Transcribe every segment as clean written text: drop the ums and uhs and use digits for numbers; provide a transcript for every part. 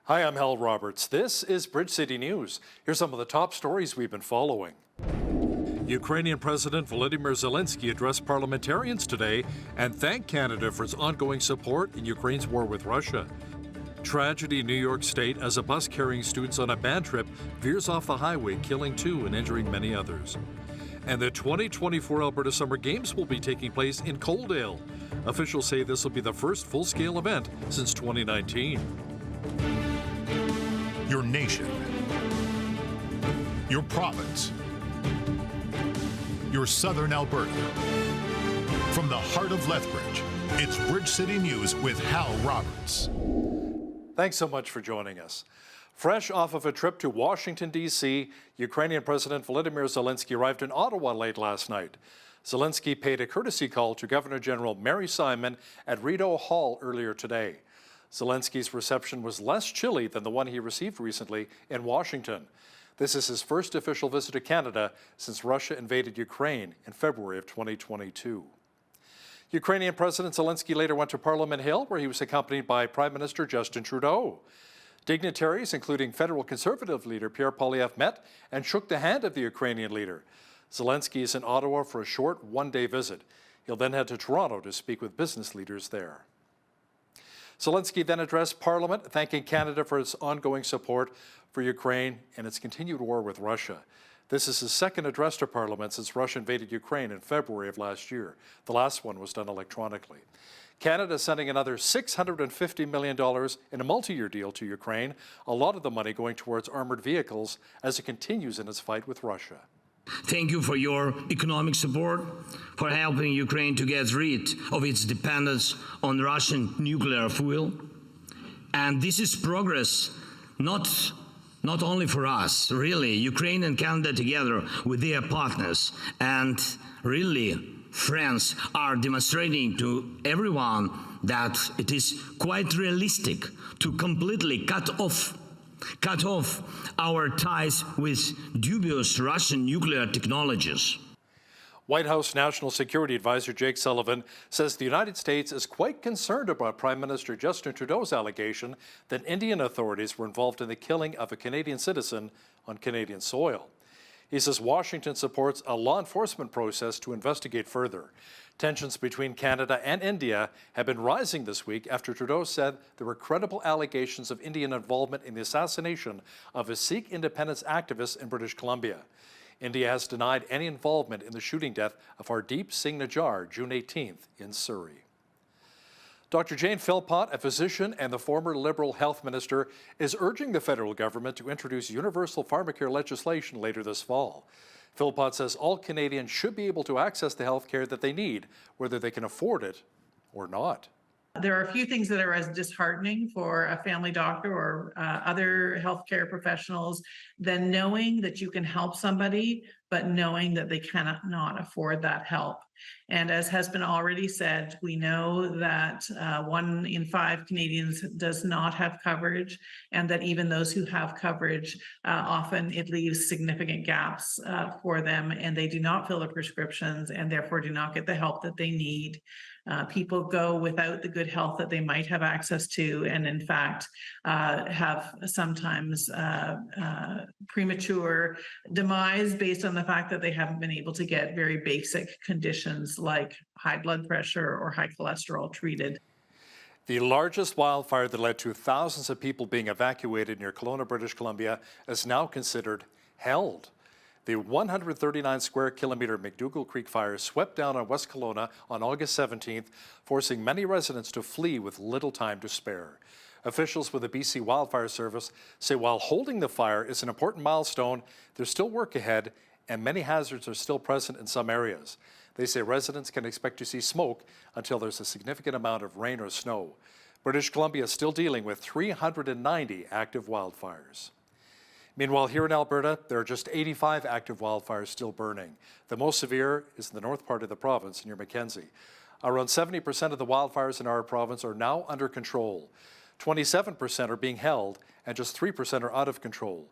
Hi, I'm Hal Roberts. This is Bridge City News. Here's some of the top stories we've been following. Ukrainian President Volodymyr Zelensky addressed parliamentarians today and thanked Canada for its ongoing support in Ukraine's war with Russia. Tragedy in New York State as a bus carrying students on a band trip veers off the highway, killing 2 and injuring many others. And the 2024 Alberta Summer Games will be taking place in Coaldale. Officials say this will be the first full-scale event since 2019. Your nation, your province, your southern Alberta. From the heart of Lethbridge, it's Bridge City News with Hal Roberts. Thanks so much for joining us. Fresh off of a trip to Washington, D.C., Ukrainian President Volodymyr Zelensky arrived in Ottawa late last night. Zelensky paid a courtesy call to Governor General Mary Simon at Rideau Hall earlier today. Zelensky's reception was less chilly than the one he received recently in Washington. This is his first official visit to Canada since Russia invaded Ukraine in February of 2022. Ukrainian President Zelensky later went to Parliament Hill, where he was accompanied by Prime Minister Justin Trudeau. Dignitaries, including federal Conservative leader Pierre Poilievre, met and shook the hand of the Ukrainian leader. Zelensky is in Ottawa for a short one-day visit. He'll then head to Toronto to speak with business leaders there. Zelensky then addressed Parliament, thanking Canada for its ongoing support for Ukraine and its continued war with Russia. This is his second address to Parliament since Russia invaded Ukraine in February of last year. The last one was done electronically. Canada is sending another $650 million in a multi-year deal to Ukraine, a lot of the money going towards armored vehicles as it continues in its fight with Russia. Thank you for your economic support, for helping Ukraine to get rid of its dependence on Russian nuclear fuel. And this is progress not only for us, really, Ukraine and Canada together with their partners and really friends are demonstrating to everyone that it is quite realistic to completely cut off our ties with dubious Russian nuclear technologies. White House National Security Advisor Jake Sullivan says the United States is quite concerned about Prime Minister Justin Trudeau's allegation that Indian authorities were involved in the killing of a Canadian citizen on Canadian soil. He says Washington supports a law enforcement process to investigate further. Tensions between Canada and India have been rising this week after Trudeau said there were credible allegations of Indian involvement in the assassination of a Sikh independence activist in British Columbia. India has denied any involvement in the shooting death of Hardeep Singh Najjar June 18th in Surrey. Dr. Jane Philpott, a physician and the former Liberal health minister, is urging the federal government to introduce universal pharmacare legislation later this fall. Philpott says all Canadians should be able to access the health care that they need, whether they can afford it or not. There are a few things that are as disheartening for a family doctor or other healthcare professionals than knowing that you can help somebody, but knowing that they cannot not afford that help. And as has been already said, we know that 1 in 5 Canadians does not have coverage, and that even those who have coverage, often it leaves significant gaps for them, and they do not fill the prescriptions and therefore do not get the help that they need. People go without the good health that they might have access to, and in fact have sometimes premature demise based on the fact that they haven't been able to get very basic conditions like high blood pressure or high cholesterol treated. The largest wildfire that led to thousands of people being evacuated near Kelowna, British Columbia, is now considered held. The 139 square kilometer McDougall Creek fire swept down on West Kelowna on August 17th, forcing many residents to flee with little time to spare. Officials with the BC Wildfire Service say while holding the fire is an important milestone, there's still work ahead and many hazards are still present in some areas. They say residents can expect to see smoke until there's a significant amount of rain or snow. British Columbia is still dealing with 390 active wildfires. Meanwhile, here in Alberta, there are just 85 active wildfires still burning. The most severe is in the north part of the province near Mackenzie. Around 70% of the wildfires in our province are now under control. 27% are being held, and just 3% are out of control.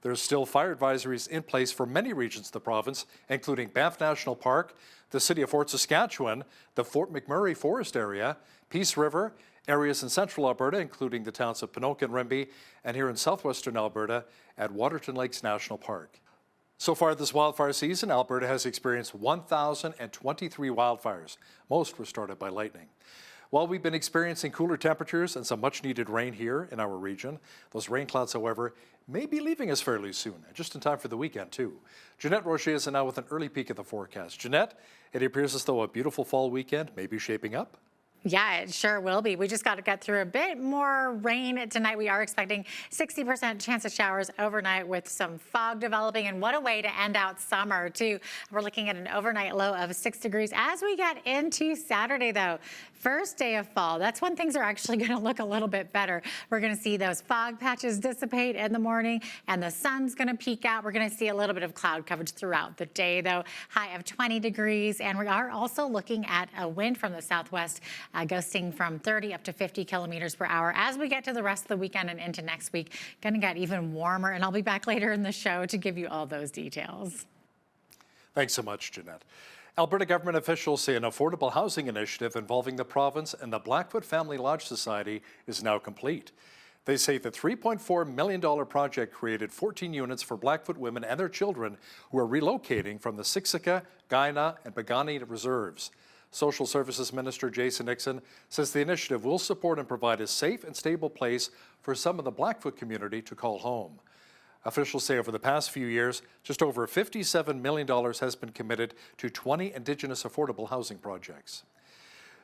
There's still fire advisories in place for many regions of the province, including Banff National Park, the city of Fort Saskatchewan, the Fort McMurray Forest area, Peace River, Areas in central Alberta, including the towns of Pinoque and Rimbey, and here in southwestern Alberta at Waterton Lakes National Park. So far this wildfire season, Alberta has experienced 1,023 wildfires. Most were started by lightning. While we've been experiencing cooler temperatures and some much-needed rain here in our region, those rain clouds, however, may be leaving us fairly soon, and just in time for the weekend, too. Jeanette Rocher is now with an early peek at the forecast. Jeanette, it appears as though a beautiful fall weekend may be shaping up. Yeah, it sure will be. We just got to get through a bit more rain tonight. We are expecting 60% chance of showers overnight with some fog developing, and what a way to end out summer, too. We're looking at an overnight low of 6 degrees as we get into Saturday, though. First day of fall, that's when things are actually going to look a little bit better. We're going to see those fog patches dissipate in the morning, and the sun's going to peek out. We're going to see a little bit of cloud coverage throughout the day, though. High of 20 degrees, and we are also looking at a wind from the southwest gusting from 30 up to 50 kilometers per hour. As we get to the rest of the weekend and into next week, going to get even warmer, and I'll be back later in the show to give you all those details. Thanks so much, Jeanette. Alberta government officials say an affordable housing initiative involving the province and the Blackfoot Family Lodge Society is now complete. They say the $3.4 million project created 14 units for Blackfoot women and their children who are relocating from the Siksika, Guyana, and Pagani reserves. Social Services Minister Jason Nixon says the initiative will support and provide a safe and stable place for some of the Blackfoot community to call home. Officials say over the past few years, just over $57 million has been committed to 20 Indigenous affordable housing projects.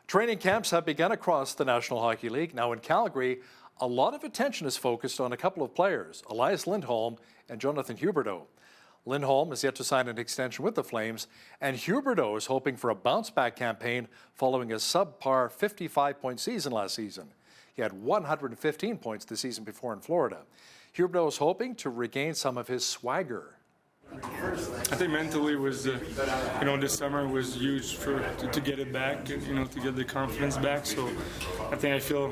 Training camps have begun across the National Hockey League. Now in Calgary, a lot of attention is focused on a couple of players, Elias Lindholm and Jonathan Huberdeau. Lindholm is yet to sign an extension with the Flames, and Huberdeau is hoping for a bounce-back campaign following a subpar 55-point season last season. He had 115 points the season before in Florida. Huberdeau is hoping to regain some of his swagger. I think mentally was, this summer was huge to get it back, to get the confidence back. So I think I feel,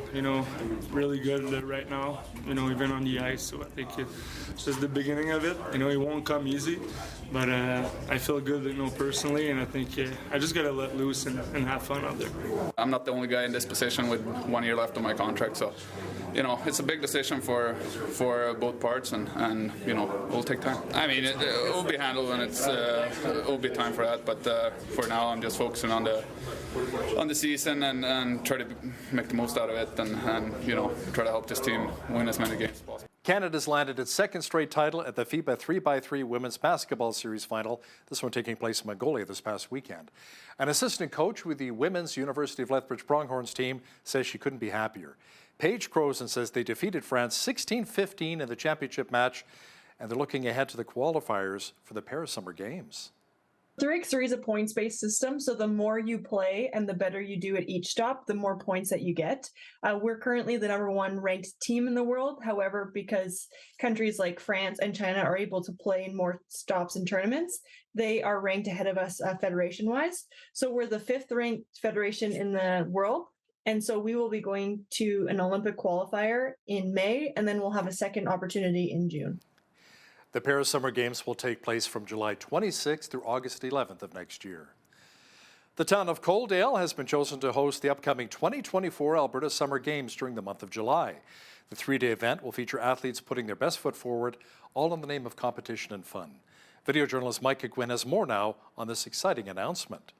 really good right now, even on the ice. So I think it's just the beginning of it. It won't come easy, but I feel good, personally, and I think I just got to let loose and have fun out there. I'm not the only guy in this position with 1 year left on my contract, so it's a big decision for both parts, and it'll take time. I mean, it will be handled when it will be time for that. But for now, I'm just focusing on the season and try to make the most out of it, and try to help this team win as many games as possible. Canada's landed its second straight title at the FIBA 3x3 Women's Basketball Series final, this one taking place in Mongolia this past weekend. An assistant coach with the Women's University of Lethbridge Pronghorns team says she couldn't be happier. Paige Croson says they defeated France 16-15 in the championship match, and they're looking ahead to the qualifiers for the Paris Summer Games. 3x3 is a points-based system, so the more you play and the better you do at each stop, the more points that you get. We're currently the #1 ranked team in the world. However, because countries like France and China are able to play in more stops and tournaments, they are ranked ahead of us federation-wise. So we're the 5th ranked federation in the world. And so we will be going to an Olympic qualifier in May, and then we'll have a second opportunity in June. The Paris Summer Games will take place from July 26th through August 11th of next year. The town of Coaldale has been chosen to host the upcoming 2024 Alberta Summer Games during the month of July. The 3-day event will feature athletes putting their best foot forward, all in the name of competition and fun. Video journalist Mike Gwynn has more now on this exciting announcement.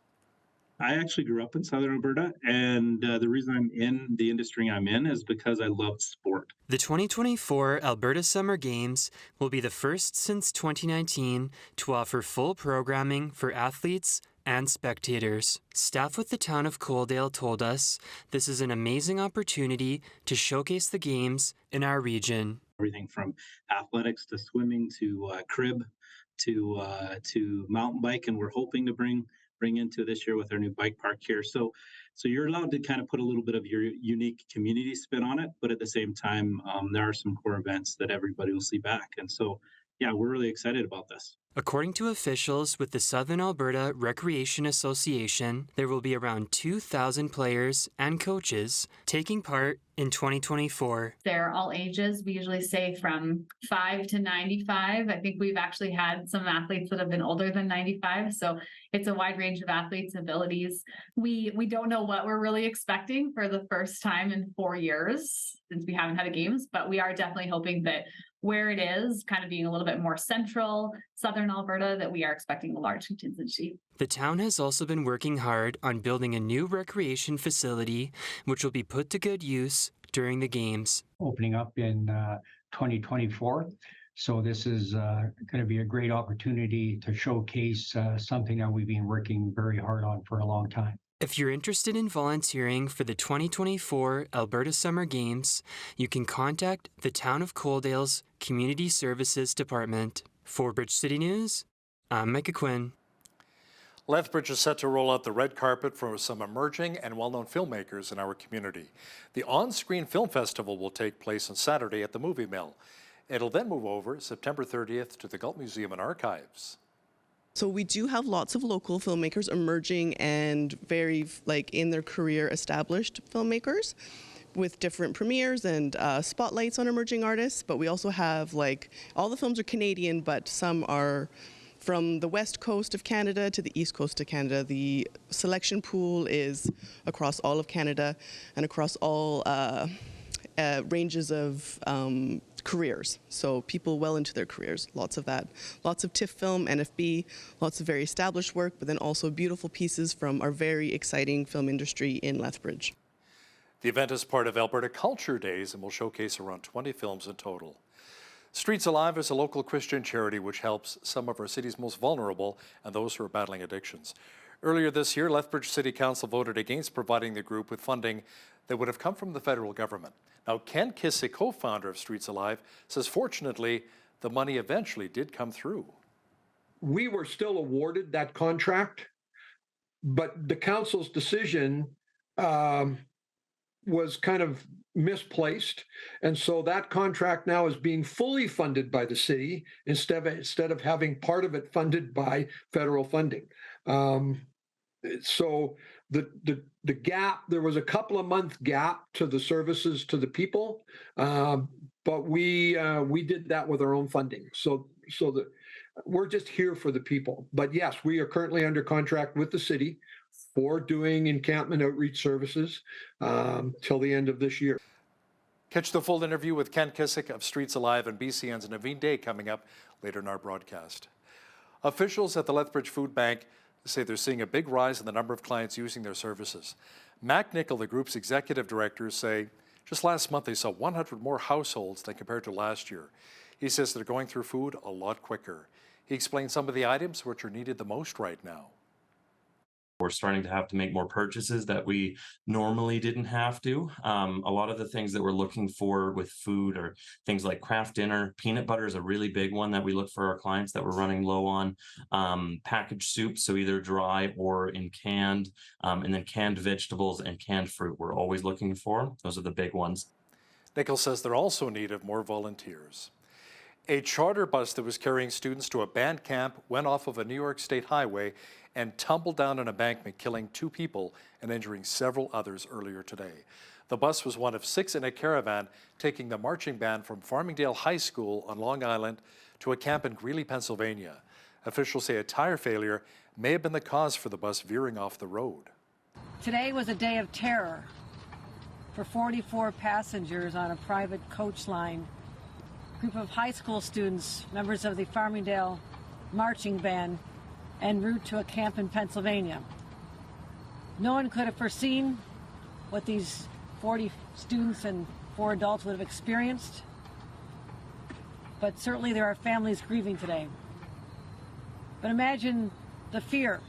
I actually grew up in Southern Alberta, and the reason I'm in the industry I'm in is because I love sport. The 2024 Alberta Summer Games will be the first since 2019 to offer full programming for athletes and spectators. Staff with the town of Coaldale told us this is an amazing opportunity to showcase the games in our region. Everything from athletics to swimming to crib to mountain bike, and we're hoping to bring into this year with our new bike park here. So you're allowed to kind of put a little bit of your unique community spin on it, but at the same time, there are some core events that everybody will see back. And so, yeah, we're really excited about this. According to officials with the Southern Alberta Recreation Association, there will be around 2,000 players and coaches taking part in 2024. They're all ages. We usually say from 5 to 95. I think we've actually had some athletes that have been older than 95. So it's a wide range of athletes' abilities. We don't know what we're really expecting for the first time in 4 years since we haven't had a games, but we are definitely hoping that where it is kind of being a little bit more central, southern Alberta, that we are expecting a large contingency. The town has also been working hard on building a new recreation facility, which will be put to good use during the games. Opening up in 2024. So this is going to be a great opportunity to showcase something that we've been working very hard on for a long time. If you're interested in volunteering for the 2024 Alberta Summer Games, you can contact the Town of Coaldale's Community Services Department. For Bridge City News, I'm Micah Quinn. Lethbridge is set to roll out the red carpet for some emerging and well-known filmmakers in our community. The On-Screen Film Festival will take place on Saturday at the Movie Mill. It'll then move over September 30th to the Galt Museum and Archives. So we do have lots of local filmmakers, emerging and very in their career established filmmakers with different premieres and spotlights on emerging artists. But we also have all the films are Canadian, but some are from the west coast of Canada to the east coast of Canada. The selection pool is across all of Canada and across all ranges of careers. So people well into their careers, lots of that. Lots of TIFF film, NFB, lots of very established work, but then also beautiful pieces from our very exciting film industry in Lethbridge. The event is part of Alberta Culture Days and will showcase around 20 films in total. Streets Alive is a local Christian charity which helps some of our city's most vulnerable and those who are battling addictions. Earlier this year, Lethbridge City Council voted against providing the group with funding that would have come from the federal government. Now, Ken Kissick, co-founder of Streets Alive, says fortunately, the money eventually did come through. We were still awarded that contract, but the council's decision was kind of misplaced. And so that contract now is being fully funded by the city instead of having part of it funded by federal funding. So the gap, there was a couple of month gap to the services to the people, but we did that with our own funding. So that we're just here for the people. But yes, we are currently under contract with the city for doing encampment outreach services till the end of this year. Catch the full interview with Ken Kissick of Streets Alive and BCN's Naveen Day coming up later in our broadcast. Officials at the Lethbridge Food Bank say they're seeing a big rise in the number of clients using their services. Mac Nickel, the group's executive director, say just last month they saw 100 more households than compared to last year. He says they're going through food a lot quicker. He explains some of the items which are needed the most right now. We're starting to have to make more purchases that we normally didn't have to. A lot of the things that we're looking for with food are things like craft dinner. Peanut butter is a really big one that we look for our clients that we're running low on. Packaged soups, so either dry or in canned, and then canned vegetables and canned fruit we're always looking for. Those are the big ones. Nichols says they're also in need of more volunteers. A charter bus that was carrying students to a band camp went off of a New York State highway and tumbled down an embankment, killing 2 people and injuring several others earlier today. The bus was one of 6 in a caravan taking the marching band from Farmingdale High School on Long Island to a camp in Greeley, Pennsylvania. Officials say a tire failure may have been the cause for the bus veering off the road. Today was a day of terror for 44 passengers on a private coach line. A group of high school students, members of the Farmingdale marching band, en route to a camp in Pennsylvania. No one could have foreseen what these 40 students and 4 adults would have experienced, but certainly there are families grieving today. But imagine the fear,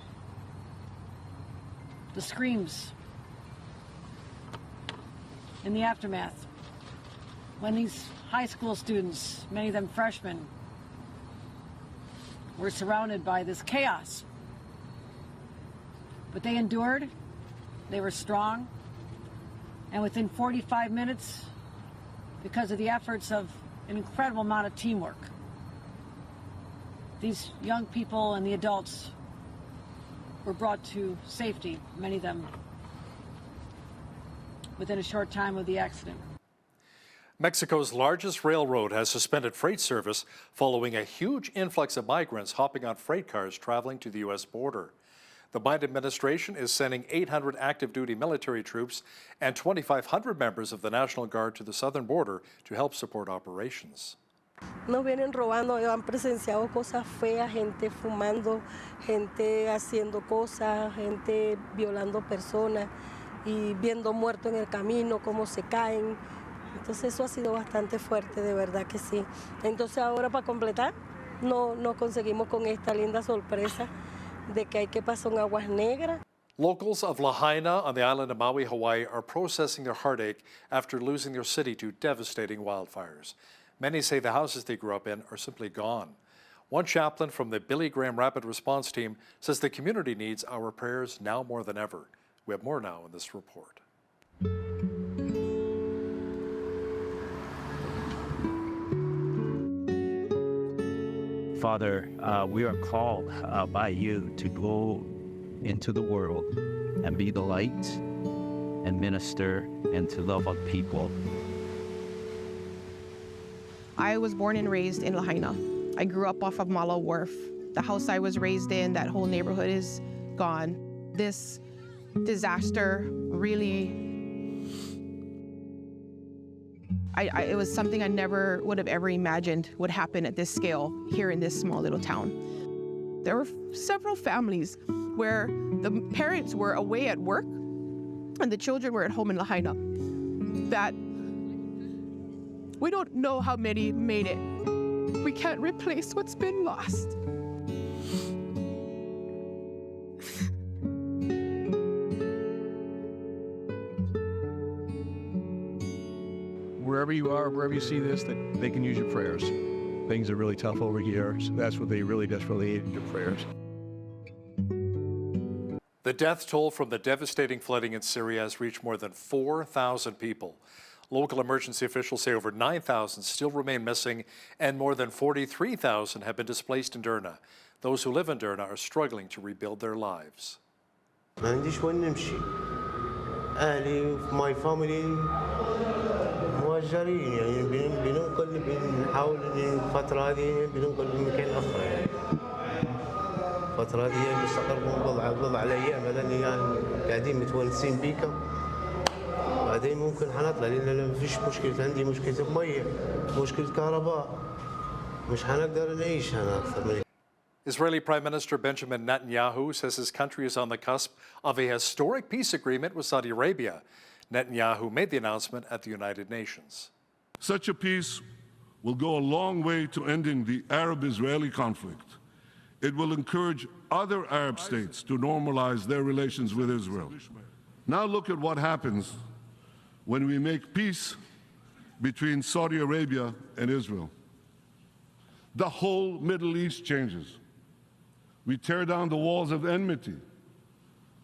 the screams in the aftermath when these high school students, many of them freshmen, were surrounded by this chaos. But they endured, they were strong, and within 45 minutes, because of the efforts of an incredible amount of teamwork, These young people and the adults were brought to safety, many of them within a short time of the accident. Mexico's largest railroad has suspended freight service following a huge influx of migrants hopping on freight cars traveling to the U.S. border. The Biden administration is sending 800 active-duty military troops and 2,500 members of the National Guard to the southern border to help support operations. Nos vienen robando, han presenciado cosas feas, gente fumando, gente haciendo cosas, gente violando personas y viendo muertos en el camino, cómo se caen. Entonces eso ha sido bastante fuerte, de verdad que sí. Entonces ahora para completar, nos conseguimos con esta linda sorpresa de que hay que pasar en aguas negras. Locals of Lahaina on the island of Maui, Hawaii are processing their heartache after losing their city to devastating wildfires. Many say the houses they grew up in are simply gone. One chaplain from the Billy Graham Rapid Response Team says the community needs our prayers now more than ever. We have more now in this report. Father, we are called by you to go into the world and be the light and minister and to love on people. I was born and raised in Lahaina. I grew up off of Malo Wharf. The house I was raised in, that whole neighborhood is gone. This disaster really, it was something I never would have ever imagined would happen at this scale here in this small little town. There were several families where the parents were away at work and the children were at home in Lahaina. That we don't know how many made it. We can't replace what's been lost. Wherever you are, wherever you see this, that they can use your prayers. Things are really tough over here, so that's what they really desperately need, your prayers. The death toll from the devastating flooding in Syria has reached more than 4,000 people. Local emergency officials say over 9,000 still remain missing and more than 43,000 have been displaced in Derna. Those who live in Derna are struggling to rebuild their lives. ما عنديش وين نمشي. أهلي my family مهجرين يعني بنحاول الفترة هذه بننقل لمكان آخر يعني. الفترة هذه مستقر بضع الأيام هذا اللي يعني قاعدين متونسين بيكم. بعدين ممكن حنطلع لأن ما فيش مشكلة عندي مشكلة مية مشكلة كهرباء مش حنقدر نعيش هنا أكثر من. Israeli Prime Minister Benjamin Netanyahu says his country is on the cusp of a historic peace agreement with Saudi Arabia. Netanyahu made the announcement at the United Nations. Such a peace will go a long way to ending the Arab-Israeli conflict. It will encourage other Arab states to normalize their relations with Israel. Now look at what happens when we make peace between Saudi Arabia and Israel. The whole Middle East changes. We tear down the walls of enmity.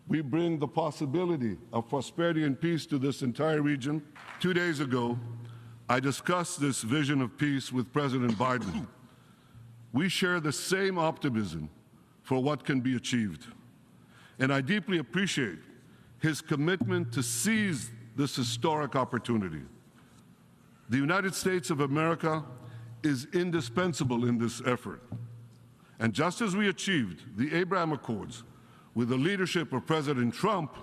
We bring the possibility of prosperity and peace to this entire region. 2 days ago, I discussed this vision of peace with President Biden. We share the same optimism for what can be achieved. And I deeply appreciate his commitment to seize this historic opportunity. The United States of America is indispensable in this effort. And just as we achieved the Abraham Accords with the leadership of President Trump,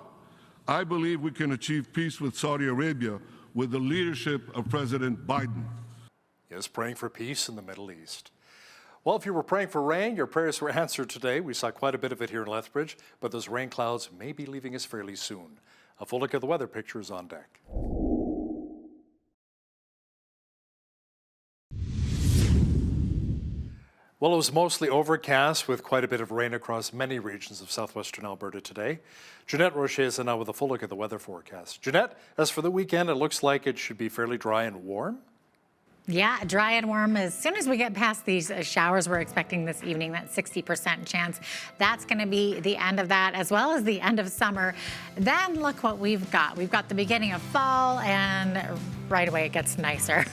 I believe we can achieve peace with Saudi Arabia with the leadership of President Biden. Yes, praying for peace in the Middle East. Well, if you were praying for rain, your prayers were answered today. We saw quite a bit of it here in Lethbridge, but those rain clouds may be leaving us fairly soon. A full look at the weather picture is on deck. Well, it was mostly overcast with quite a bit of rain across many regions of southwestern Alberta today. Jeanette Rocher is now with a full look at the weather forecast. Jeanette, as for the weekend, it looks like it should be fairly dry and warm. Yeah, dry and warm. As soon as we get past these showers we're expecting this evening, that 60% chance, that's going to be the end of that, as well as the end of summer. Then look what we've got. We've got the beginning of fall, and right away it gets nicer.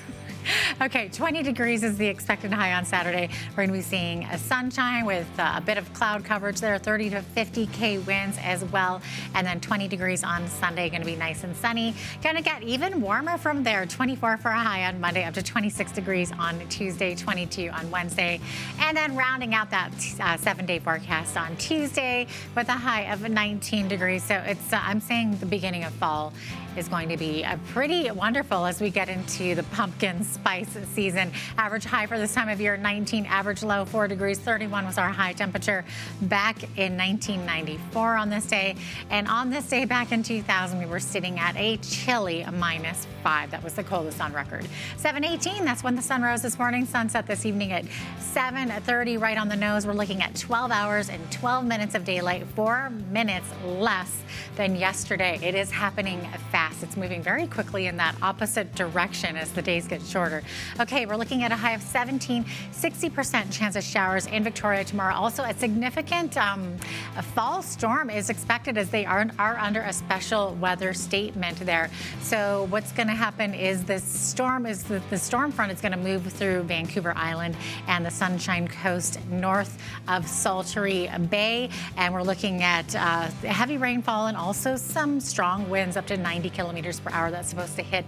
Okay, 20 degrees is the expected high on Saturday. We're going to be seeing a sunshine with a bit of cloud coverage there, 30 to 50K winds as well. And then 20 degrees on Sunday, going to be nice and sunny. Going to get even warmer from there, 24 for a high on Monday, up to 26 degrees on Tuesday, 22 on Wednesday. And then rounding out that 7-day forecast on Tuesday with a high of 19 degrees. So it's, I'm saying the beginning of fall is going to be pretty wonderful as we get into the pumpkin spice season. Average high for this time of year, 19. Average low, 4 degrees. 31 was our high temperature back in 1994 on this day. And on this day back in 2000, we were sitting at a chilly -5. That was the coldest on record. 7:18, that's when the sun rose this morning. Sunset this evening at 7:30, right on the nose. We're looking at 12 hours and 12 minutes of daylight, 4 minutes less than yesterday. It is happening fast. It's moving very quickly in that opposite direction as the days get shorter. Okay, we're looking at a high of 17, 60% chance of showers in Victoria tomorrow. Also, a significant a fall storm is expected as they are under a special weather statement there. So what's going to happen is the storm front is going to move through Vancouver Island and the Sunshine Coast north of Saltery Bay. And we're looking at heavy rainfall and also some strong winds up to 90 kilometers per hour. That's supposed to hit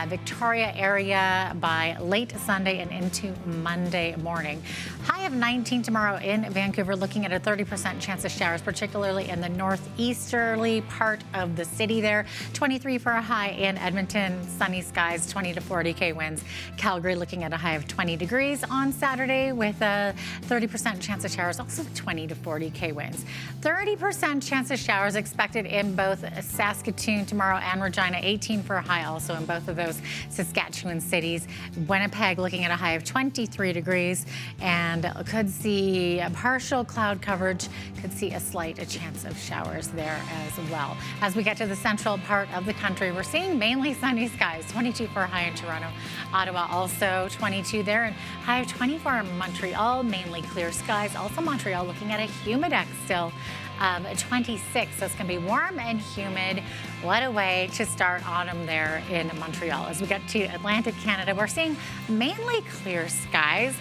Victoria area by late Sunday and into Monday morning. High of 19 tomorrow in Vancouver, looking at a 30% chance of showers, particularly in the northeasterly part of the city there. 23 for a high in Edmonton, sunny skies, 20 to 40K winds. Calgary looking at a high of 20 degrees on Saturday with a 30% chance of showers, also 20 to 40K winds. 30% chance of showers expected in both Saskatoon tomorrow and Regina, 18 for a high also in both of those Saskatchewan cities. Winnipeg looking at a high of 23 degrees and could see a partial cloud coverage, could see a slight chance of showers there as well. As we get to the central part of the country, we're seeing mainly sunny skies, 22 for a high in Toronto. Ottawa also 22 there and high of 24 in Montreal, mainly clear skies. Also Montreal looking at a humidex still. 26, so it's going to be warm and humid. What a way to start autumn there in Montreal. As we get to Atlantic Canada, we're seeing mainly clear skies.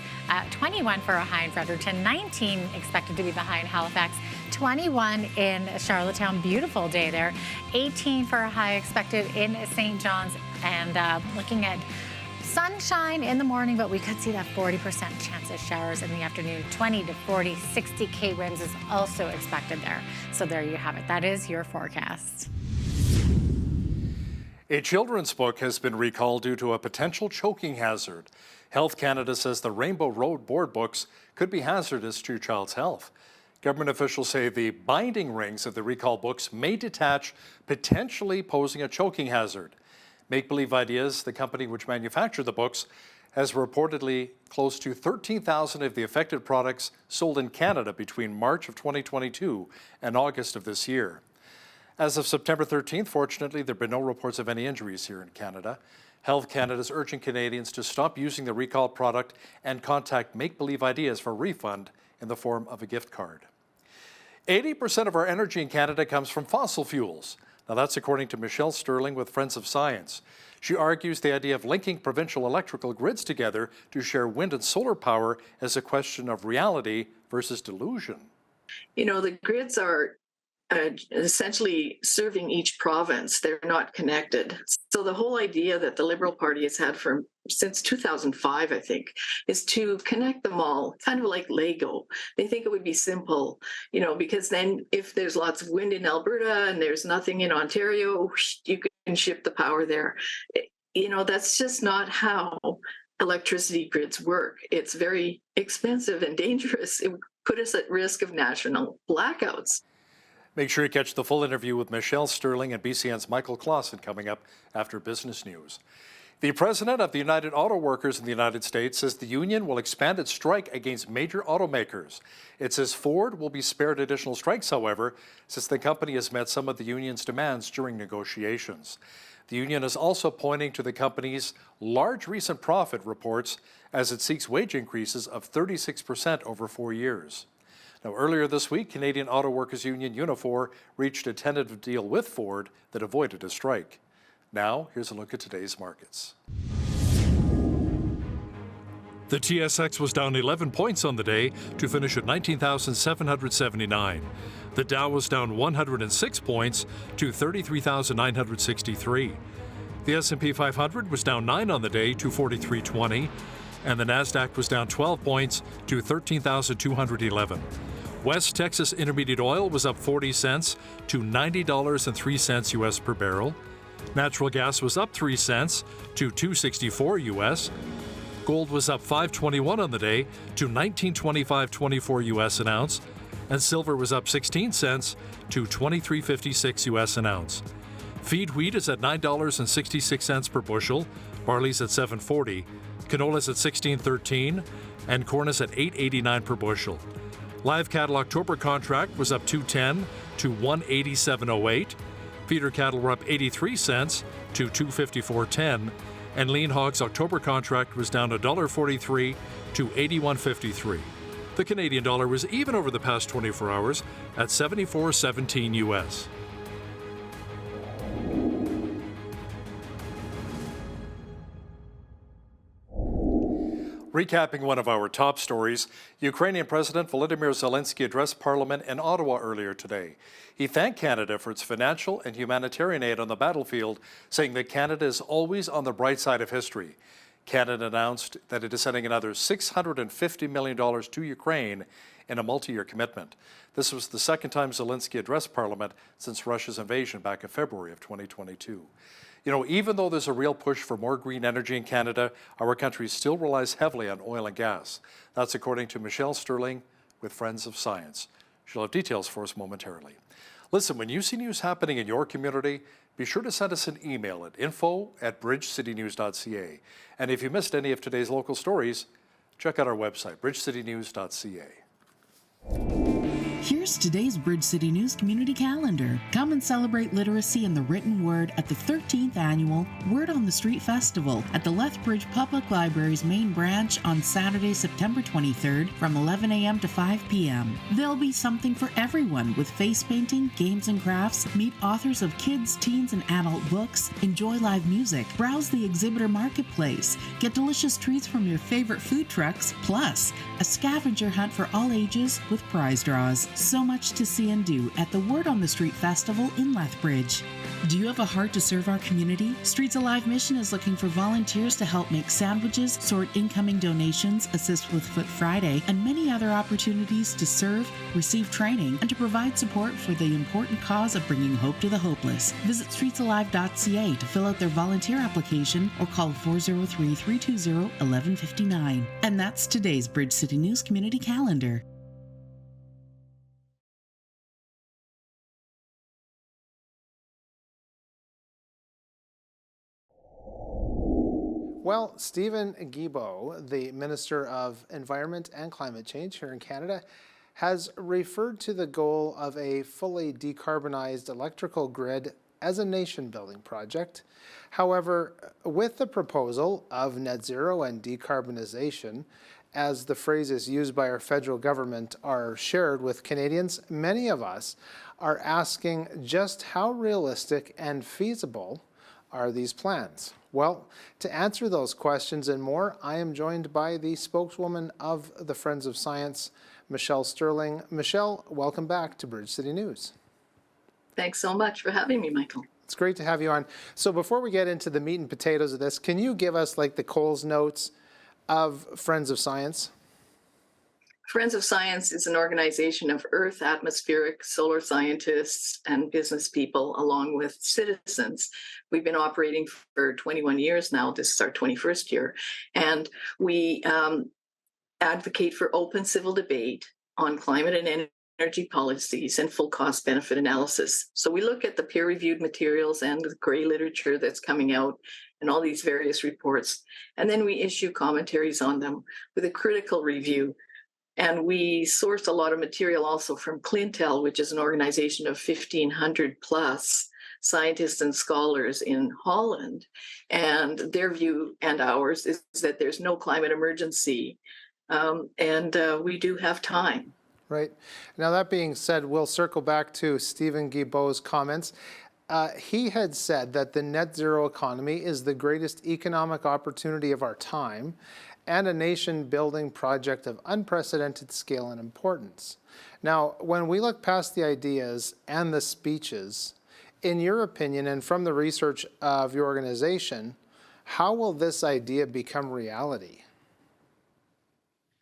21 for a high in Fredericton, 19 expected to be the high in Halifax, 21 in Charlottetown, beautiful day there, 18 for a high expected in St. John's, and looking at sunshine in the morning, but we could see that 40% chance of showers in the afternoon. 20 to 40, 60K winds is also expected there. So there you have it. That is your forecast. A children's book has been recalled due to a potential choking hazard. Health Canada says the Rainbow Road board books could be hazardous to your child's health. Government officials say the binding rings of the recall books may detach, potentially posing a choking hazard. Make Believe Ideas, the company which manufactured the books, has reportedly close to 13,000 of the affected products sold in Canada between March of 2022 and August of this year. As of September 13th, fortunately, there have been no reports of any injuries here in Canada. Health Canada is urging Canadians to stop using the recalled product and contact Make Believe Ideas for a refund in the form of a gift card. 80% of our energy in Canada comes from fossil fuels. Now that's according to Michelle Sterling with Friends of Science. She argues the idea of linking provincial electrical grids together to share wind and solar power is a question of reality versus delusion. You know, the grids are essentially serving each province. They're not connected. So the whole idea that the Liberal Party has had since 2005, I think, is to connect them all, kind of like Lego. They think it would be simple, you know, because then if there's lots of wind in Alberta and there's nothing in Ontario, you can ship the power there. You know, that's just not how electricity grids work. It's very expensive and dangerous. It would put us at risk of national blackouts. Make sure you catch the full interview with Michelle Sterling and BCN's Michael Clausen coming up after Business News. The president of the United Auto Workers in the United States says the union will expand its strike against major automakers. It says Ford will be spared additional strikes, however, since the company has met some of the union's demands during negotiations. The union is also pointing to the company's large recent profit reports as it seeks wage increases of 36% over 4 years. Now, earlier this week, Canadian Auto Workers Union Unifor reached a tentative deal with Ford that avoided a strike. Now, here's a look at today's markets. The TSX was down 11 points on the day to finish at 19,779. The Dow was down 106 points to 33,963. The S&P 500 was down 9 on the day to 4320, and the Nasdaq was down 12 points to 13,211. West Texas Intermediate Oil was up 40 cents to $90.03 US per barrel. Natural gas was up 3 cents to $2.64 US. Gold was up $5.21 on the day to $19.2524 US an ounce, and silver was up 16 cents to $23.56 US an ounce. Feed wheat is at $9.66 per bushel, barley's at $7.40, canola's at $16.13, and corn is at $8.89 per bushel. Live cattle October contract was up $2.10 to $187.08. Feeder cattle were up 83 cents to $254.10, and lean hogs October contract was down $1.43 to $81.53. The Canadian dollar was even over the past 24 hours at 74.17 US. Recapping one of our top stories, Ukrainian President Volodymyr Zelensky addressed Parliament in Ottawa earlier today. He thanked Canada for its financial and humanitarian aid on the battlefield, saying that Canada is always on the bright side of history. Canada announced that it is sending another $650 million to Ukraine in a multi-year commitment. This was the second time Zelensky addressed Parliament since Russia's invasion back in February of 2022. You know, even though there's a real push for more green energy in Canada, our country still relies heavily on oil and gas. That's according to Michelle Sterling with Friends of Science. She'll have details for us momentarily. Listen, when you see news happening in your community, be sure to send us an email at info@bridgecitynews.ca. And if you missed any of today's local stories, check out our website, bridgecitynews.ca. Here's today's Bridge City News Community Calendar. Come and celebrate literacy and the written word at the 13th Annual Word on the Street Festival at the Lethbridge Public Library's main branch on Saturday, September 23rd from 11 a.m. to 5 p.m. There'll be something for everyone with face painting, games and crafts, meet authors of kids, teens, and adult books, enjoy live music, browse the exhibitor marketplace, get delicious treats from your favorite food trucks, plus a scavenger hunt for all ages with prize draws. So much to see and do at the Word on the Street Festival in Lethbridge. Do you have a heart to serve our community? Streets Alive Mission is looking for volunteers to help make sandwiches, sort incoming donations, assist with Foot Friday, and many other opportunities to serve, receive training, and to provide support for the important cause of bringing hope to the hopeless. Visit streetsalive.ca to fill out their volunteer application or call 403-320-1159. And that's today's Bridge City News Community Calendar. Well, Stephen Guilbeault, the Minister of Environment and Climate Change here in Canada, has referred to the goal of a fully decarbonized electrical grid as a nation-building project. However, with the proposal of net zero and decarbonization, as the phrases used by our federal government are shared with Canadians, many of us are asking just how realistic and feasible are these plans? Well, to answer those questions and more, I am joined by the spokeswoman of the Friends of Science, Michelle Sterling. Michelle, welcome back to Bridge City News. Thanks so much for having me, Michael. It's great to have you on. So before we get into the meat and potatoes of this, can you give us like the Coles Notes of Friends of Science? Friends of Science is an organization of Earth, atmospheric, solar scientists, and business people, along with citizens. We've been operating for 21 years now. This is our 21st year. And we advocate for open civil debate on climate and energy policies and full cost benefit analysis. So we look at the peer-reviewed materials and the gray literature that's coming out and all these various reports. And then we issue commentaries on them with a critical review. And we source a lot of material also from Clintel, which is an organization of 1,500 plus scientists and scholars in Holland. And their view and ours is that there's no climate emergency. And we do have time. Right. Now, that being said, we'll circle back to Stephen Guilbeault's comments. He had said that the net zero economy is the greatest economic opportunity of our time. and a nation-building project of unprecedented scale and importance. Now, when we look past the ideas and the speeches, in your opinion and from the research of your organization, how will this idea become reality?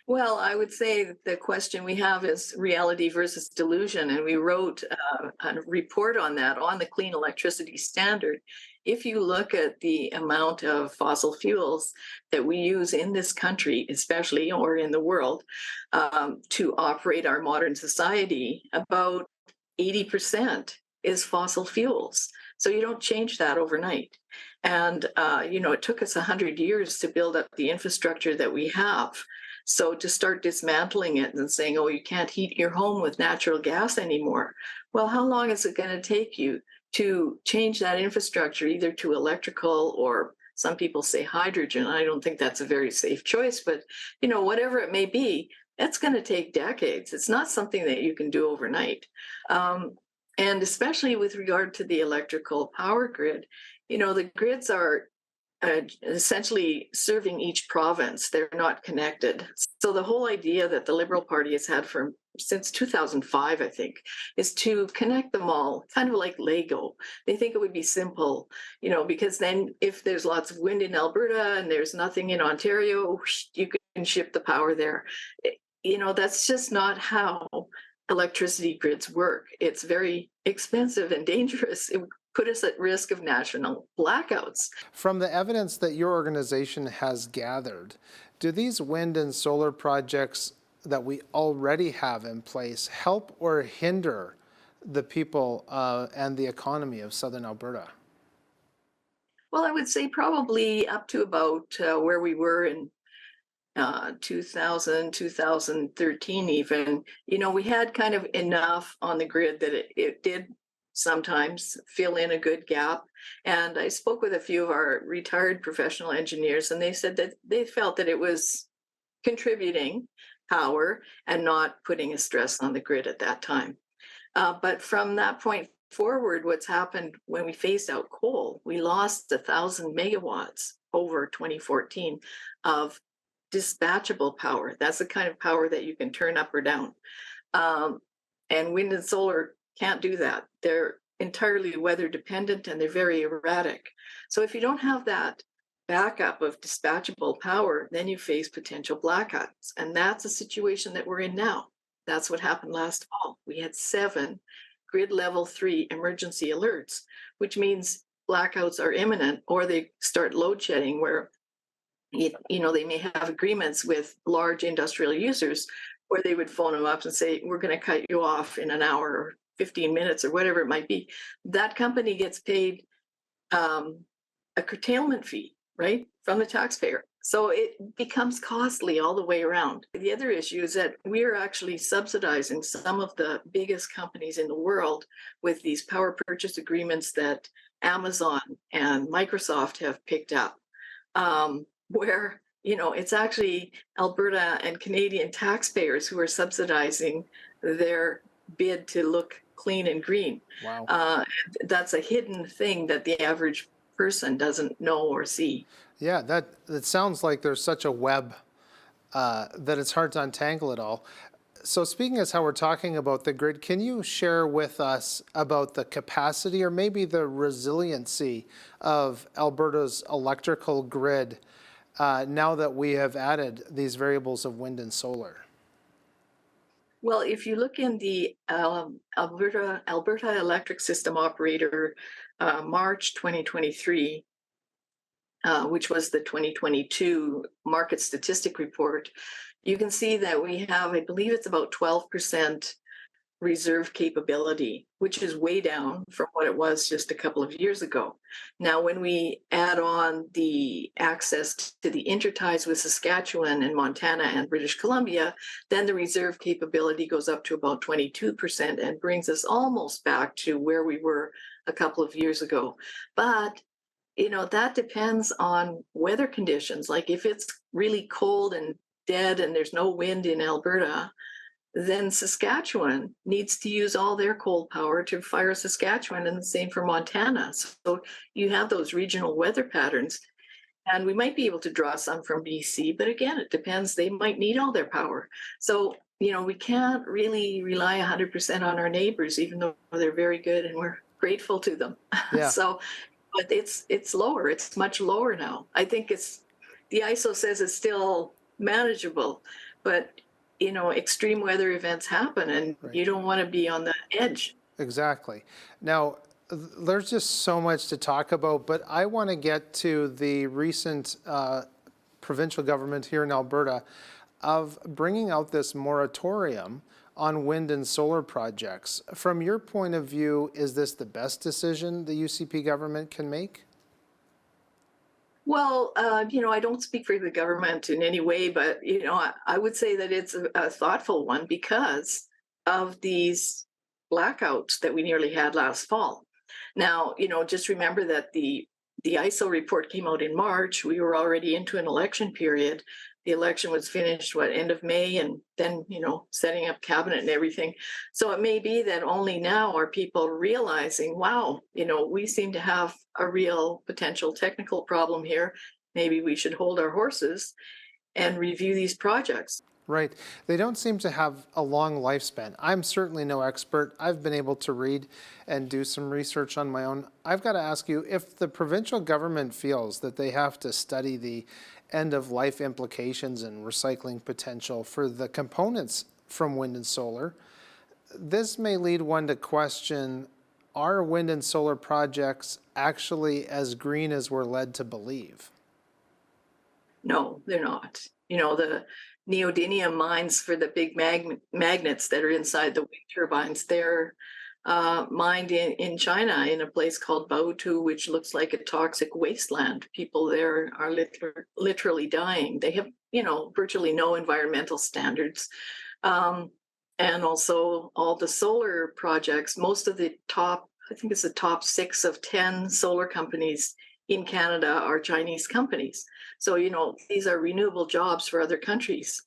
Well, I would say that the question we have is reality versus delusion, and we wrote a report on that on the Clean Electricity Standard. If you look at the amount of fossil fuels that we use in this country, especially, or in the world, to operate our modern society, about 80% is fossil fuels. So you don't change that overnight. And, it took us 100 years to build up the infrastructure that we have. So to start dismantling it and saying, oh, you can't heat your home with natural gas anymore. Well, how long is it going to take you to change that infrastructure, either to electrical, or some people say hydrogen? I don't think that's a very safe choice, but whatever it may be, that's going to take decades. It's not something that you can do overnight. And especially with regard to the electrical power grid, the grids are essentially serving each province. They're not connected. So the whole idea that the Liberal Party has had since 2005, I think, is to connect them all, kind of like Lego. They think it would be simple, because then if there's lots of wind in Alberta and there's nothing in Ontario, you can ship the power there. That's just not how electricity grids work. It's very expensive and dangerous. It would put us at risk of national blackouts. From the evidence that your organization has gathered, do these wind and solar projects that we already have in place help or hinder the people and the economy of Southern Alberta? Well, I would say probably up to about where we were in 2000, 2013 even. We had kind of enough on the grid that it did sometimes fill in a good gap. And I spoke with a few of our retired professional engineers, and they said that they felt that it was contributing power and not putting a stress on the grid at that time. But from that point forward, what's happened when we phased out coal, we lost 1,000 megawatts over 2014 of dispatchable power. That's the kind of power that you can turn up or down. And wind and solar can't do that. They're entirely weather dependent and they're very erratic. So if you don't have that backup of dispatchable power, then you face potential blackouts. And that's a situation that we're in now. That's what happened last fall. We had 7 grid level 3 emergency alerts, which means blackouts are imminent, or they start load shedding where they may have agreements with large industrial users where they would phone them up and say, we're going to cut you off in an hour or 15 minutes or whatever it might be. That company gets paid a curtailment fee, right, from the taxpayer. So it becomes costly all the way around. The other issue is that we're actually subsidizing some of the biggest companies in the world with these power purchase agreements that Amazon and Microsoft have picked up, where it's actually Alberta and Canadian taxpayers who are subsidizing their bid to look clean and green. Wow. That's a hidden thing that the average person doesn't know or see. Yeah, that sounds like there's such a web that it's hard to untangle it all. So speaking as how we're talking about the grid, can you share with us about the capacity or maybe the resiliency of Alberta's electrical grid now that we have added these variables of wind and solar? Well, if you look in the Alberta Electric System Operator March 2023, which was the 2022 market statistic report, you can see that we have, I believe it's about 12% reserve capability, which is way down from what it was just a couple of years ago. Now, when we add on the access to the interties with Saskatchewan and Montana and British Columbia, then the reserve capability goes up to about 22% and brings us almost back to where we were a couple of years ago. But that depends on weather conditions. Like if it's really cold and dead and there's no wind in Alberta, then Saskatchewan needs to use all their coal power to fire Saskatchewan, and the same for Montana. So you have those regional weather patterns. And we might be able to draw some from BC, but again, it depends. They might need all their power. So, we can't really rely 100% on our neighbors, even though they're very good and we're grateful to them. Yeah. So, but it's lower. It's much lower now. I think the ISO says it's still manageable, but extreme weather events happen and you don't want to be on the edge. Exactly. Now, there's just so much to talk about, but I want to get to the recent provincial government here in Alberta of bringing out this moratorium on wind and solar projects. From your point of view, is this the best decision the UCP government can make? Well, I don't speak for the government in any way, but, I would say that it's a thoughtful one because of these blackouts that we nearly had last fall. Now, just remember that the ISO report came out in March. We were already into an election period. The election was finished, end of May, and then, setting up cabinet and everything. So it may be that only now are people realizing, wow, we seem to have a real potential technical problem here. Maybe we should hold our horses and review these projects. Right. They don't seem to have a long lifespan. I'm certainly no expert. I've been able to read and do some research on my own. I've got to ask you, if the provincial government feels that they have to study the end-of-life implications and recycling potential for the components from wind and solar, this may lead one to question, are wind and solar projects actually as green as we're led to believe? No, they're not. The neodymium mines for the big magnets that are inside the wind turbines, they're mined in China in a place called Baotou, which looks like a toxic wasteland. People there are literally dying. They have, virtually no environmental standards. And also all the solar projects, most of the top, I think it's the top 6 of 10 solar companies in Canada are Chinese companies. So, these are renewable jobs for other countries.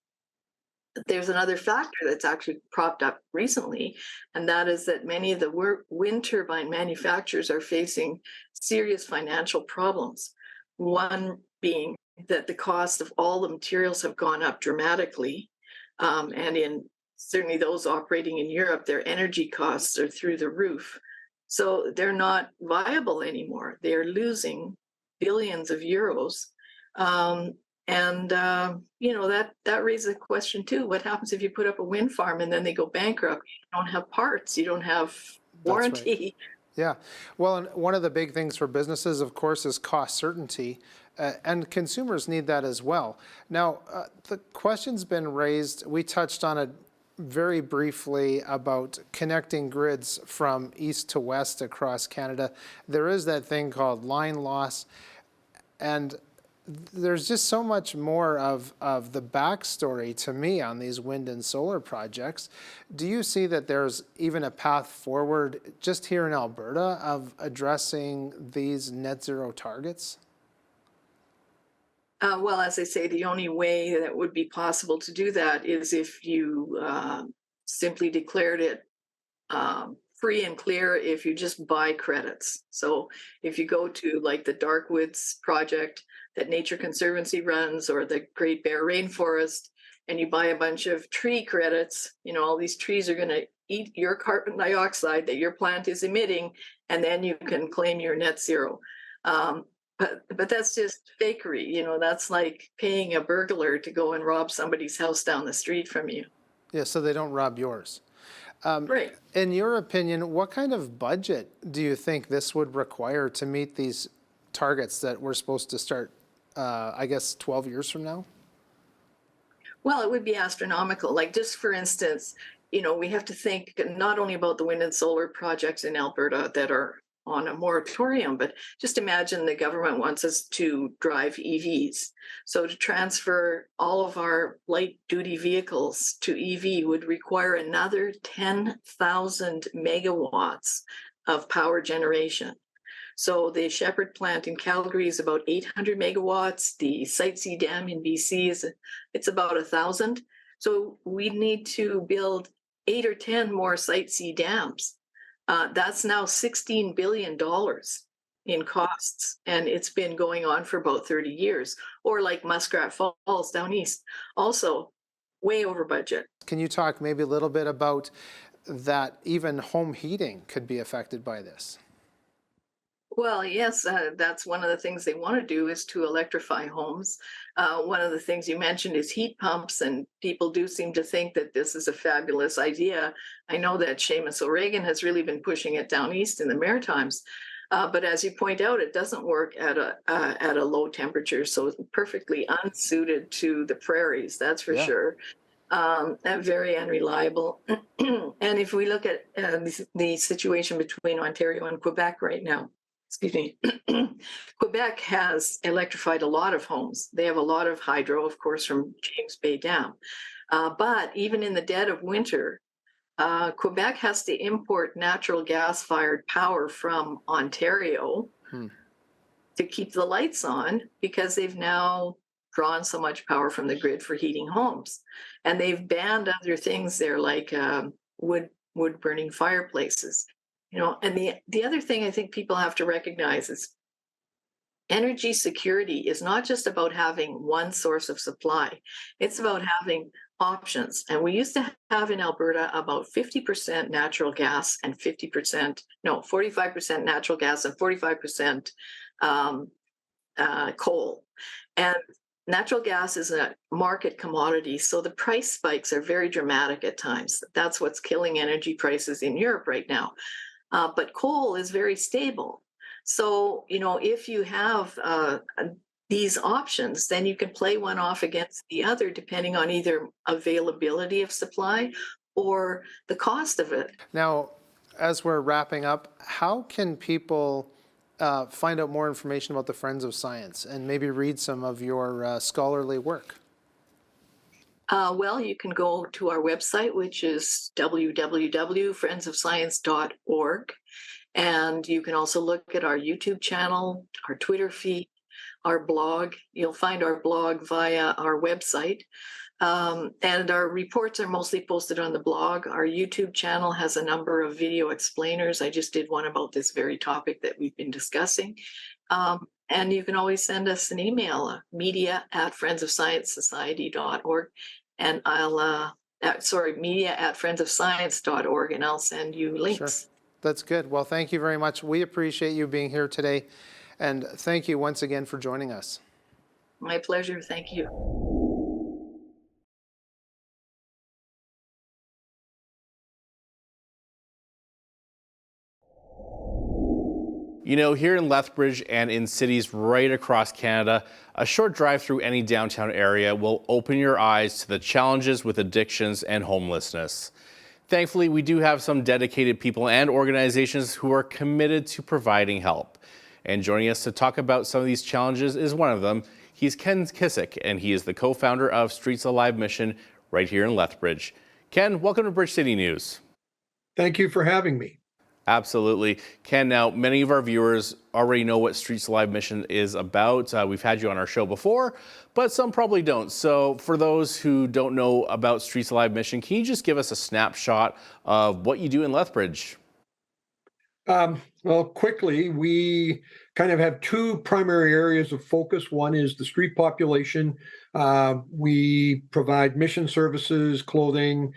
There's another factor that's actually propped up recently, and that is that many of the wind turbine manufacturers are facing serious financial problems. One being that the cost of all the materials have gone up dramatically, and in certainly those operating in Europe, their energy costs are through the roof. So they're not viable anymore. They're losing billions of euros. That raises a question too. What happens if you put up a wind farm and then they go bankrupt? You don't have parts, you don't have warranty. That's right. Yeah. Well, and one of the big things for businesses, of course, is cost certainty, and consumers need that as well. Now, the question's been raised, we touched on it very briefly about connecting grids from east to west across Canada. There is that thing called line loss, and there's just so much more of the backstory to me on these wind and solar projects. Do you see that there's even a path forward just here in Alberta of addressing these net zero targets? Well, as I say, the only way that would be possible to do that is if you simply declared it free and clear, if you just buy credits. So if you go to like the Darkwoods project that Nature Conservancy runs, or the Great Bear Rainforest, and you buy a bunch of tree credits, all these trees are going to eat your carbon dioxide that your plant is emitting, and then you can claim your net zero. But that's just fakery. That's like paying a burglar to go and rob somebody's house down the street from you. Yeah, so they don't rob yours. Right. In your opinion, what kind of budget do you think this would require to meet these targets that we're supposed to start, 12 years from now? Well, it would be astronomical. Like, just for instance, we have to think not only about the wind and solar projects in Alberta that are on a moratorium, but just imagine the government wants us to drive EVs. So to transfer all of our light duty vehicles to EV would require another 10,000 megawatts of power generation. So the Shepherd plant in Calgary is about 800 megawatts. The Site C dam in BC it's about 1,000. So we need to build 8 or 10 more Site C dams. That's now $16 billion. in costs, and it's been going on for about 30 years. Or like Muskrat Falls down east, also way over budget. Can you talk maybe a little bit about that even home heating could be affected by this? Well, yes, that's one of the things they want to do is to electrify homes. One of the things you mentioned is heat pumps, and people do seem to think that this is a fabulous idea. I know that Seamus O'Regan has really been pushing it down east in the Maritimes. But as you point out, it doesn't work at a low temperature, so it's perfectly unsuited to the prairies, that's for sure. And very unreliable. And if we look at the situation between Ontario and Quebec right now, excuse me, Quebec has electrified a lot of homes. They have a lot of hydro, of course, from James Bay Dam. But even in the dead of winter, Quebec has to import natural gas-fired power from Ontario to keep the lights on, because they've now drawn so much power from the grid for heating homes. And they've banned other things there, like wood-burning fireplaces. And the other thing I think people have to recognize is energy security is not just about having one source of supply. It's about having options. And we used to have in Alberta about 50% natural gas and 45% natural gas and 45% coal. And natural gas is a market commodity, so the price spikes are very dramatic at times. That's what's killing energy prices in Europe right now. But coal is very stable. So, if you have these options, then you can play one off against the other, depending on either availability of supply or the cost of it. Now, as we're wrapping up, how can people find out more information about the Friends of Science and maybe read some of your scholarly work? Well, you can go to our website, which is www.friendsofscience.org. And you can also look at our YouTube channel, our Twitter feed, our blog. You'll find our blog via our website. And our reports are mostly posted on the blog. Our YouTube channel has a number of video explainers. I just did one about this very topic that we've been discussing. And you can always send us an email, media@friendsofsciencesociety.org. And media@friendsofscience.org, and I'll send you links. Sure. That's good. Well, thank you very much. We appreciate you being here today. And thank you once again for joining us. My pleasure. Thank you. Here in Lethbridge and in cities right across Canada, a short drive through any downtown area will open your eyes to the challenges with addictions and homelessness. Thankfully, we do have some dedicated people and organizations who are committed to providing help. And joining us to talk about some of these challenges is one of them. He's Ken Kissick, and he is the co-founder of Streets Alive Mission right here in Lethbridge. Ken, welcome to Bridge City News. Thank you for having me. Absolutely. Ken, now many of our viewers already know what Streets Alive Mission is about. We've had you on our show before, but some probably don't. So for those who don't know about Streets Alive Mission, can you just give us a snapshot of what you do in Lethbridge? Well, quickly, we kind of have two primary areas of focus. One is the street population. We provide mission services, clothing,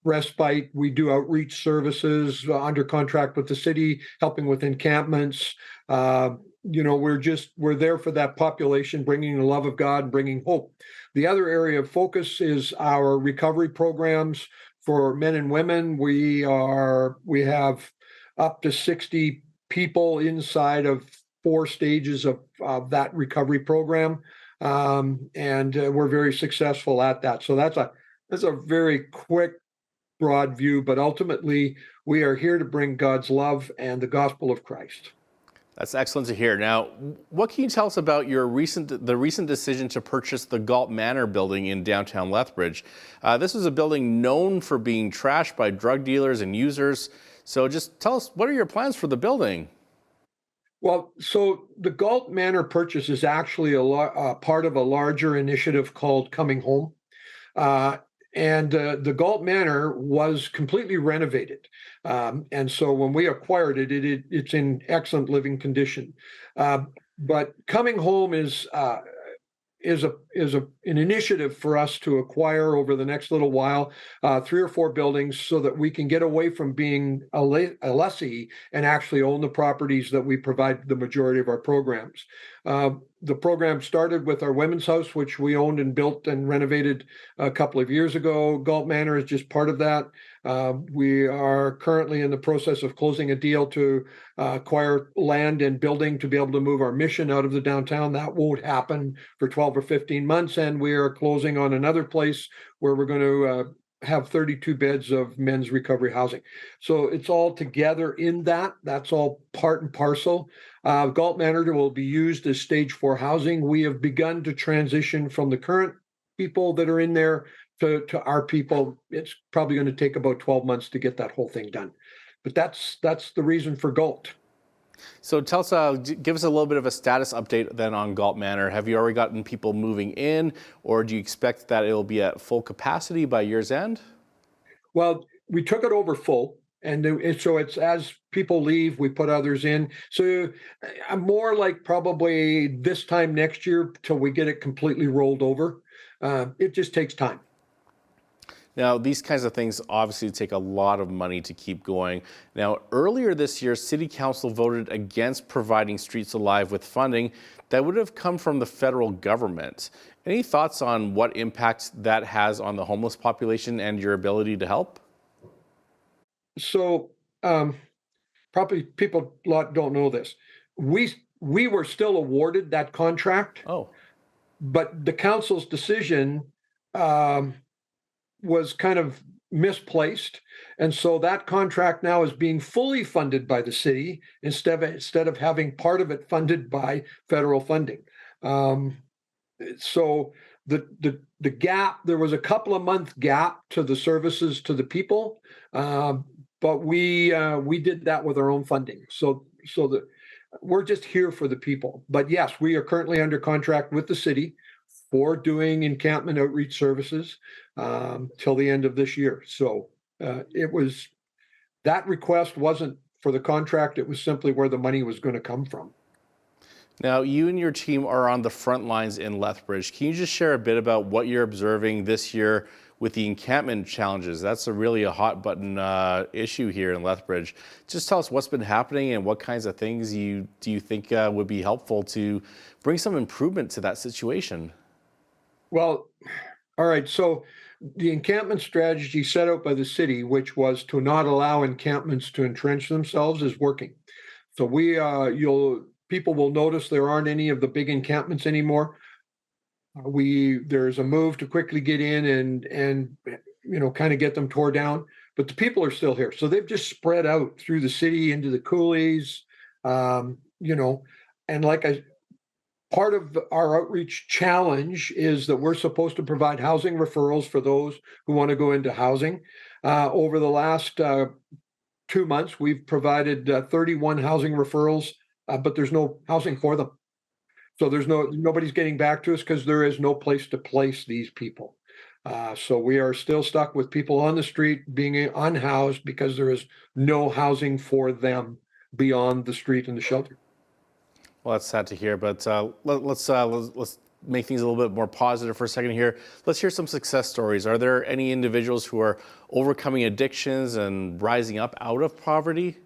respite. We do outreach services under contract with the city, helping with encampments. We're there for that population, bringing the love of God, bringing hope. The other area of focus is our recovery programs for men and women. We have up to 60 people inside of 4 stages of that recovery program, and we're very successful at that. So that's a very quick, broad view, but ultimately we are here to bring God's love and the gospel of Christ. That's excellent to hear. Now, what can you tell us about the recent decision to purchase the Galt Manor building in downtown Lethbridge? This is a building known for being trashed by drug dealers and users. So just tell us, what are your plans for the building? Well, so the Galt Manor purchase is actually a part of a larger initiative called Coming Home. the Galt Manor was completely renovated. And so when we acquired it, it's in excellent living condition. But coming home is an initiative for us to acquire over the next little while 3 or 4 buildings so that we can get away from being a lessee and actually own the properties that we provide the majority of our programs. The program started with our women's house, which we owned and built and renovated a couple of years ago. Galt Manor is just part of that. We are currently in the process of closing a deal to acquire land and building to be able to move our mission out of the downtown. That won't happen for 12 or 15 months. And we are closing on another place where we're going to have 32 beds of men's recovery housing. So it's all together in that. That's all part and parcel. Galt Manor will be used as stage 4 housing. We have begun to transition from the current people that are in there to our people. It's probably going to take about 12 months to get that whole thing done. But that's the reason for Galt. So tell us, give us a little bit of a status update then on Galt Manor. Have you already gotten people moving in, or do you expect that it'll be at full capacity by year's end? Well, we took it over full, and so it's as people leave, we put others in. So I'm more like probably this time next year till we get it completely rolled over. It just takes time. Now, these kinds of things obviously take a lot of money to keep going. Now, earlier this year, City Council voted against providing Streets Alive with funding that would have come from the federal government. Any thoughts on what impact that has on the homeless population and your ability to help? So, probably people a lot don't know this. We were still awarded that contract. Oh. But the council's decision was kind of misplaced. And so that contract now is being fully funded by the city instead of having part of it funded by federal funding. So the gap, there was a couple of month gap to the services to the people, but we did that with our own funding. So we're just here for the people. But yes, we are currently under contract with the city for doing encampment outreach services till the end of this year. So that request wasn't for the contract, it was simply where the money was going to come from. Now, you and your team are on the front lines in Lethbridge. Can you just share a bit about what you're observing this year with the encampment challenges? That's really a hot button issue here in Lethbridge. Just tell us what's been happening and what kinds of things do you think would be helpful to bring some improvement to that situation? Well, all right. So the encampment strategy set out by the city, which was to not allow encampments to entrench themselves, is working. So people will notice there aren't any of the big encampments anymore. There's a move to quickly get in and kind of get them tore down, but the people are still here. So they've just spread out through the city into the coulees, and part of our outreach challenge is that we're supposed to provide housing referrals for those who want to go into housing. Over the last 2 months, we've provided 31 housing referrals, but there's no housing for them. So nobody's getting back to us because there is no place to place these people. So we are still stuck with people on the street being unhoused because there is no housing for them beyond the street and the shelter. Well, that's sad to hear, but let's make things a little bit more positive for a second here. Let's hear some success stories. Are there any individuals who are overcoming addictions and rising up out of poverty?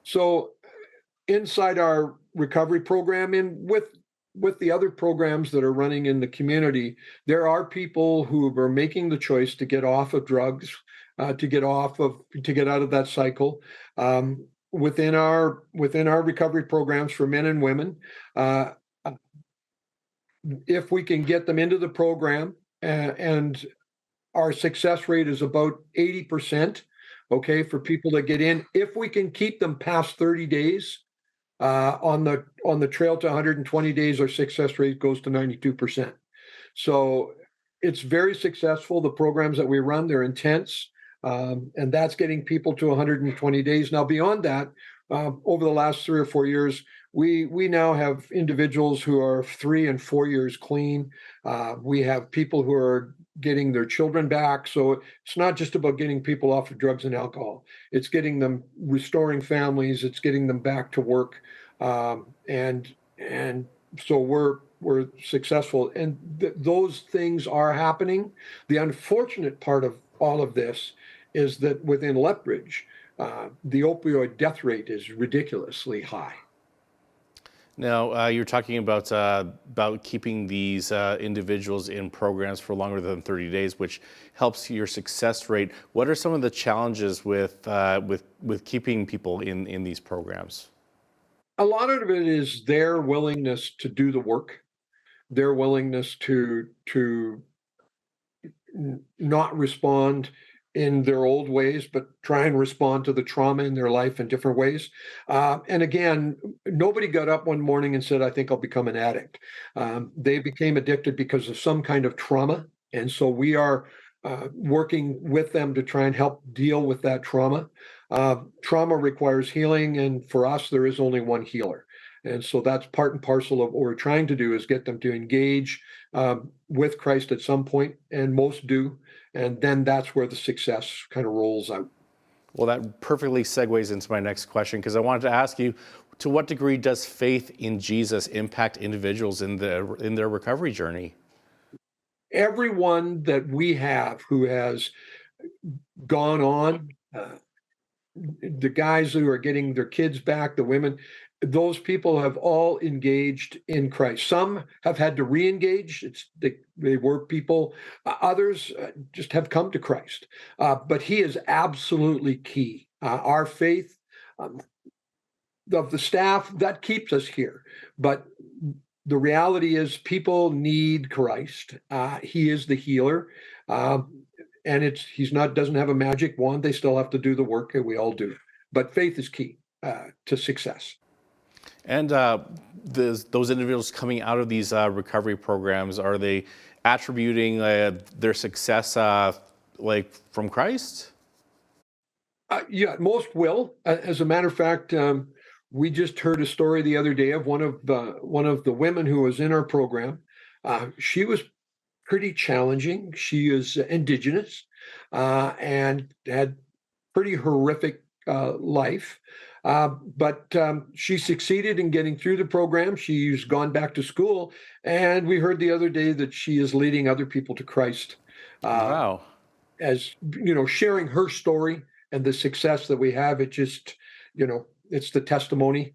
So inside our recovery program and with the other programs that are running in the community, there are people who are making the choice to get off of drugs, to get out of that cycle. Within our recovery programs for men and women, if we can get them into the program, and our success rate is about 80%, okay, for people that get in. If we can keep them past 30 days on the trail to 120 days, our success rate goes to 92%. So it's very successful. The programs that we run, they're intense. And that's getting people to 120 days. Now, beyond that, over the last 3 or 4 years, we now have individuals who are 3 and 4 years clean. We have people who are getting their children back. So it's not just about getting people off of drugs and alcohol. It's getting them, restoring families. It's getting them back to work. And so we're successful, and those things are happening. The unfortunate part of all of this is that within Lethbridge, the opioid death rate is ridiculously high. Now, you're talking about keeping these individuals in programs for longer than 30 days, which helps your success rate. What are some of the challenges with keeping people in these programs? A lot of it is their willingness to do the work, their willingness to not respond in their old ways, but try and respond to the trauma in their life in different ways. And again, nobody got up one morning and said, I think I'll become an addict. They became addicted because of some kind of trauma. And so we are working with them to try and help deal with that trauma. Trauma requires healing, and for us, there is only one healer. And so that's part and parcel of what we're trying to do, is get them to engage with Christ at some point, and most do. And then that's where the success kind of rolls out. Well, that perfectly segues into my next question, because I wanted to ask you, to what degree does faith in Jesus impact individuals in their recovery journey? Everyone that we have who has gone on, the guys who are getting their kids back, the women, those people have all engaged in Christ. Some have had to re-engage. They were people. Others just have come to Christ. But he is absolutely key. Our faith of the staff, that keeps us here. But the reality is people need Christ. He is the healer. And doesn't have a magic wand. They still have to do the work, and we all do. But faith is key to success. And those individuals coming out of these recovery programs, are they attributing their success from Christ? Yeah, most will. As a matter of fact, we just heard a story the other day of one of the women who was in our program. She was pretty challenging. She is Indigenous and had pretty horrific life. But she succeeded in getting through the program. She's gone back to school, and we heard the other day that she is leading other people to Christ. Wow. As sharing her story and the success that we have, it just, it's the testimony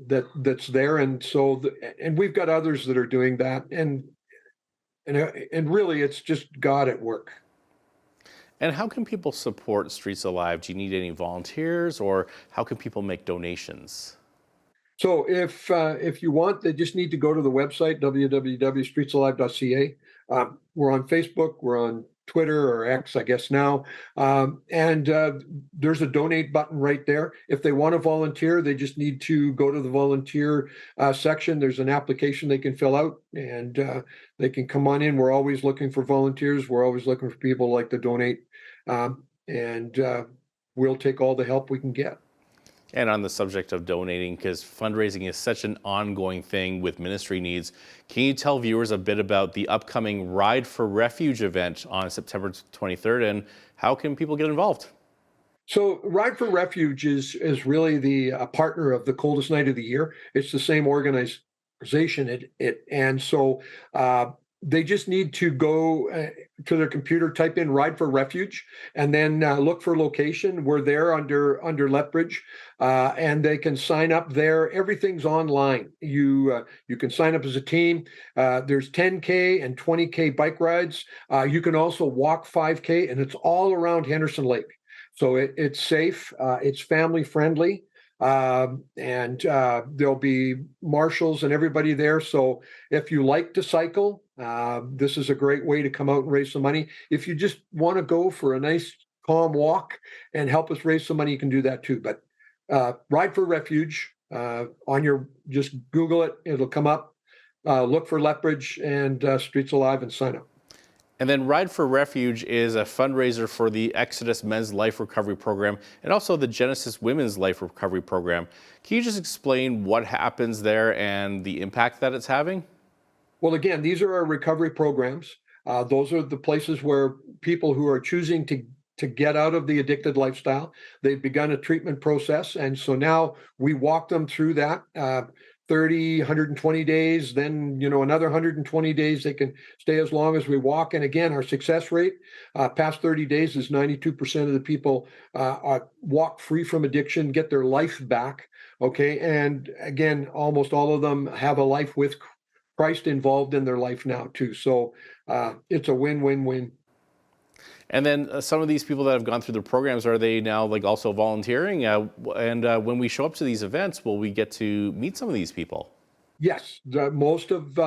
that's there. And so, and we've got others that are doing that. And really, it's just God at work. And how can people support Streets Alive? Do you need any volunteers, or how can people make donations? So if you want, they just need to go to the website, www.streetsalive.ca. We're on Facebook, we're on Twitter or X, I guess now. And there's a donate button right there. If they want to volunteer, they just need to go to the volunteer section. There's an application they can fill out, and they can come on in. We're always looking for volunteers. We're always looking for people who like to donate. And we'll take all the help we can get. And on the subject of donating, because fundraising is such an ongoing thing with ministry needs, can you tell viewers a bit about the upcoming Ride for Refuge event on September 23rd, and how can people get involved? So Ride for Refuge is really the partner of the coldest night of the year. It's the same organization. And so they just need to go to their computer, type in Ride for Refuge, and then look for location. We're there under Lethbridge, and they can sign up there. Everything's online. You can sign up as a team. There's 10K and 20K bike rides. You can also walk 5K, and it's all around Henderson Lake. So it's safe. It's family friendly. And there'll be marshals and everybody there. So if you like to cycle, this is a great way to come out and raise some money. If you just want to go for a nice calm walk and help us raise some money, you can do that too. But Ride for Refuge, just Google it, it'll come up. Look for Lethbridge and Streets Alive and sign up. And then Ride for Refuge is a fundraiser for the Exodus Men's Life Recovery Program and also the Genesis Women's Life Recovery Program. Can you just explain what happens there and the impact that it's having? Well, again, these are our recovery programs. Those are the places where people who are choosing to get out of the addicted lifestyle, they've begun a treatment process. And so now we walk them through that 30, 120 days, then, another 120 days, they can stay as long as we walk. And again, our success rate past 30 days is 92% of the people walk free from addiction, get their life back. Okay. And again, almost all of them have a life with Christ involved in their life now too. So it's a win-win-win. And then some of these people that have gone through the programs, are they now like also volunteering? And when we show up to these events, will we get to meet some of these people? Yes, most of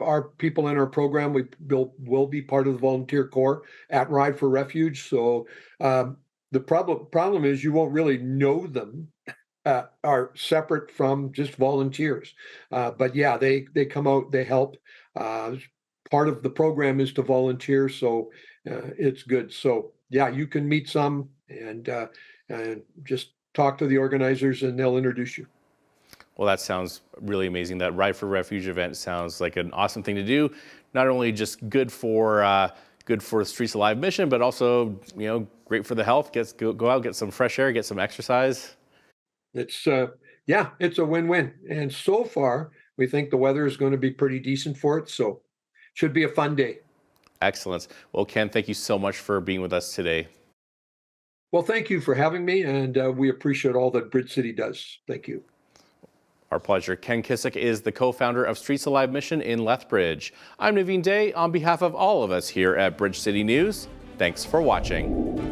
our people in our program will be part of the volunteer corps at Ride for Refuge. So the problem is you won't really know them. Are separate from just volunteers, but yeah, they come out, they help. Part of the program is to volunteer, so it's good. So yeah, you can meet some and just talk to the organizers, and they'll introduce you. Well, that sounds really amazing. That Ride for Refuge event sounds like an awesome thing to do. Not only just good for the Streets Alive mission, but also great for the health. Go out, get some fresh air, get some exercise. It's it's a win-win. And so far, we think the weather is going to be pretty decent for it. So should be a fun day. Excellent. Well, Ken, thank you so much for being with us today. Well, thank you for having me. And we appreciate all that Bridge City does. Thank you. Our pleasure. Ken Kissick is the co-founder of Streets Alive Mission in Lethbridge. I'm Naveen Day. On behalf of all of us here at Bridge City News, thanks for watching.